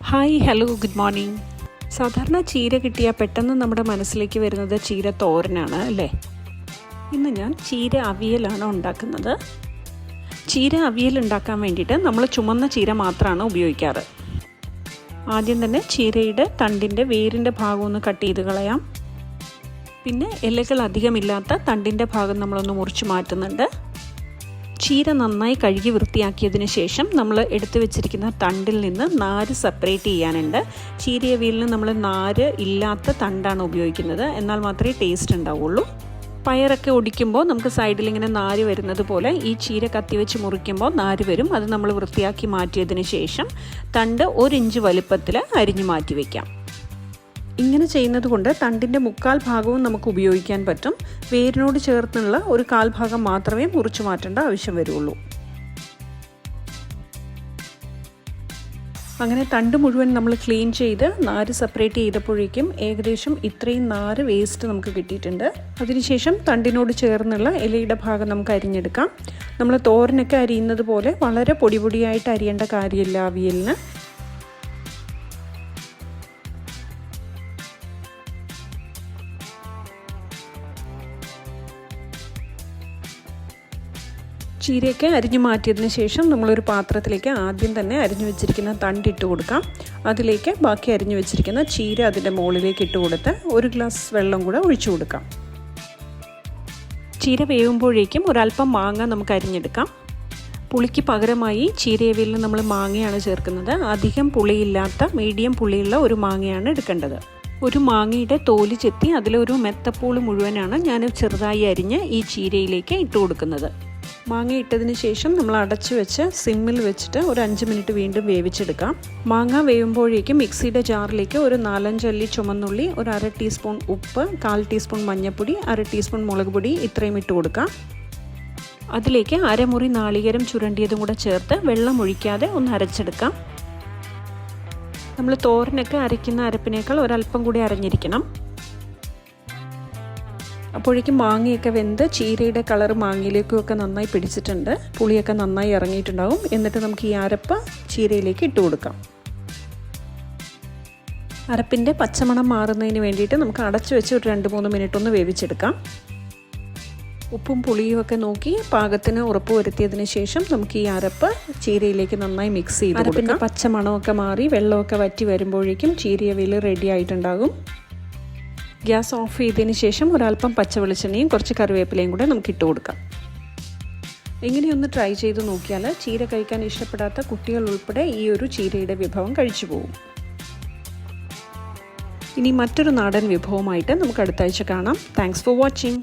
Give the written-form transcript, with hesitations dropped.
Hi hello good morning. സാധാരണ ചീര കിട്ടിയാൽ പെട്ടെന്ന് നമ്മുടെ മനസ്സിലേക്ക് വരുന്നത് ചീര തോരനാണ് അല്ലേ? ഇന്ന് ഞാൻ ചീര അവിയലാണ് ഉണ്ടാക്കുന്നത്. ചീര അവിയൽ ഉണ്ടാക്കാൻ വേണ്ടിയിട്ട് നമ്മൾ ചുമന്ന ചീര മാത്രമാണ് ഉപയോഗിക്കാറ്. ആദ്യം തന്നെ ചീരയുടെ തണ്ടിൻ്റെ വേരിൻ്റെ ഭാഗം ഒന്ന് കട്ട് ചെയ്ത് കളയാം. പിന്നെ ഇലകൾ അധികമില്ലാത്ത തണ്ടിൻ്റെ ഭാഗം നമ്മളൊന്ന് മുറിച്ച് മാറ്റുന്നുണ്ട്. ചീര നന്നായി കഴുകി വൃത്തിയാക്കിയതിന് ശേഷം നമ്മൾ എടുത്തു വെച്ചിരിക്കുന്ന തണ്ടിൽ നിന്ന് നാര് സെപ്പറേറ്റ് ചെയ്യാനുണ്ട്. ചീരയവിയലിന് നമ്മൾ നാര് ഇല്ലാത്ത തണ്ടാണ് ഉപയോഗിക്കുന്നത്, എന്നാൽ മാത്രമേ ടേസ്റ്റ് ഉണ്ടാവുള്ളൂ. പയറൊക്കെ ഒടിക്കുമ്പോൾ നമുക്ക് സൈഡിൽ ഇങ്ങനെ നാര് വരുന്നത് പോലെ ഈ ചീര കത്തിവെച്ച് മുറിക്കുമ്പോൾ നാര് വരും. അത് നമ്മൾ വൃത്തിയാക്കി മാറ്റിയതിന് ശേഷം തണ്ട് 1 ഇഞ്ച് വലുപ്പത്തിൽ അരിഞ്ഞു മാറ്റി വയ്ക്കാം. ഇങ്ങനെ ചെയ്യുന്നത് കൊണ്ട് തണ്ടിൻ്റെ 1/4 ഭാഗവും നമുക്ക് ഉപയോഗിക്കാൻ പറ്റും. വേരിനോട് ചേർന്നുള്ള 1/4 ഭാഗം മാത്രമേ മുറിച്ചു മാറ്റേണ്ട ആവശ്യം വരുള്ളൂ. അങ്ങനെ തണ്ട് മുഴുവൻ നമ്മൾ ക്ലീൻ ചെയ്ത് നാര് സെപ്പറേറ്റ് ചെയ്തപ്പോഴേക്കും ഏകദേശം ഇത്രയും നാര് വേസ്റ്റ് നമുക്ക് കിട്ടിയിട്ടുണ്ട്. അതിനുശേഷം തണ്ടിനോട് ചേർന്നുള്ള ഇലയുടെ ഭാഗം നമുക്ക് അരിഞ്ഞെടുക്കാം. നമ്മൾ തോരനൊക്കെ അരിയുന്നത് പോലെ വളരെ പൊടിയായിട്ട് അരിയേണ്ട കാര്യമില്ല അവിയലിന്. ചീരയൊക്കെ അരിഞ്ഞു മാറ്റിയതിന് ശേഷം നമ്മളൊരു പാത്രത്തിലേക്ക് ആദ്യം തന്നെ അരിഞ്ഞു വെച്ചിരിക്കുന്ന തണ്ടിട്ട് കൊടുക്കാം. അതിലേക്ക് ബാക്കി അരിഞ്ഞു വെച്ചിരിക്കുന്ന ചീര അതിൻ്റെ മുകളിലേക്ക് ഇട്ട് കൊടുത്ത് 1 ഗ്ലാസ് വെള്ളം കൂടെ ഒഴിച്ചു കൊടുക്കാം. ചീര വേവുമ്പോഴേക്കും ഒരല്പം മാങ്ങ നമുക്ക് അരിഞ്ഞെടുക്കാം. പുളിക്ക് പകരമായി ചീരയവിയലിന് നമ്മൾ മാങ്ങയാണ് ചേർക്കുന്നത്. അധികം പുളിയില്ലാത്ത മീഡിയം പുളിയുള്ള ഒരു മാങ്ങയാണ് എടുക്കേണ്ടത്. ഒരു മാങ്ങയുടെ തോല് ചെത്തി അതിലൊരു മെത്തപ്പൂള് മുഴുവനാണ് ഞാൻ ചെറുതായി അരിഞ്ഞ് ഈ ചീരയിലേക്ക് ഇട്ട് കൊടുക്കുന്നത്. മാങ്ങ ഇട്ടതിന് ശേഷം നമ്മൾ അടച്ചു വെച്ച് സിമ്മിൽ വെച്ചിട്ട് ഒരു 5 മിനിറ്റ് വീണ്ടും വേവിച്ചെടുക്കാം. മാങ്ങ വേവുമ്പോഴേക്കും മിക്സിയുടെ ജാറിലേക്ക് ഒരു 4-5 അല്ലി ചുമന്നുള്ളി, ഒരു 1/2 ടീസ്പൂൺ ഉപ്പ്, 1/4 ടീസ്പൂൺ മഞ്ഞൾപ്പൊടി, 1/2 ടീസ്പൂൺ മുളക് പൊടി ഇത്രയും ഇട്ട് കൊടുക്കാം. അതിലേക്ക് അരമുറി നാളികേരം ചുരണ്ടിയതും കൂടെ ചേർത്ത് വെള്ളം ഒഴിക്കാതെ ഒന്ന് അരച്ചെടുക്കാം. നമ്മൾ തോരനൊക്കെ അരയ്ക്കുന്ന അരപ്പിനേക്കാൾ ഒരല്പം കൂടി അരഞ്ഞിരിക്കണം. അപ്പോഴേക്കും മാങ്ങയൊക്കെ വെന്ത് ചീരയുടെ കളർ മാങ്ങയിലേക്കൊക്കെ നന്നായി പിടിച്ചിട്ടുണ്ട്. പുളിയൊക്കെ നന്നായി ഇറങ്ങിയിട്ടുണ്ടാകും. എന്നിട്ട് നമുക്ക് ഈ അരപ്പ് ചീരയിലേക്ക് ഇട്ട് കൊടുക്കാം. അരപ്പിൻ്റെ പച്ചമണം മാറുന്നതിന് വേണ്ടിയിട്ട് നമുക്ക് അടച്ചു വെച്ച് ഒരു 2-3 മിനിറ്റ് ഒന്ന് വേവിച്ചെടുക്കാം. ഉപ്പും പുളിയും ഒക്കെ നോക്കി പാകത്തിന് ഉറപ്പ് വരുത്തിയതിന് ശേഷം നമുക്ക് ഈ അരപ്പ് ചീരയിലേക്ക് നന്നായി മിക്സ് ചെയ്ത് കൊടുക്കാം. അരപ്പിൻ്റെ പച്ചമണമൊക്കെ മാറി വെള്ളമൊക്കെ വറ്റി വരുമ്പോഴേക്കും ചീരയവിയൽ റെഡി ആയിട്ടുണ്ടാകും. ഗ്യാസ് ഓഫ് ചെയ്തതിന് ശേഷം ഒരല്പം പച്ച വെളിച്ചെണ്ണയും കുറച്ച് കറിവേപ്പിലയും കൂടെ നമുക്ക് ഇട്ട് കൊടുക്കാം. ഇങ്ങനെയൊന്ന് ട്രൈ ചെയ്ത് നോക്കിയാൽ ചീര കഴിക്കാൻ ഇഷ്ടപ്പെടാത്ത കുട്ടികൾ ഉൾപ്പെടെ ഈ ഒരു ചീരയുടെ വിഭവം കഴിച്ചു പോകും. ഇനി മറ്റൊരു നാടൻ വിഭവമായിട്ട് നമുക്ക് അടുത്ത ആഴ്ച കാണാം. Thanks for watching.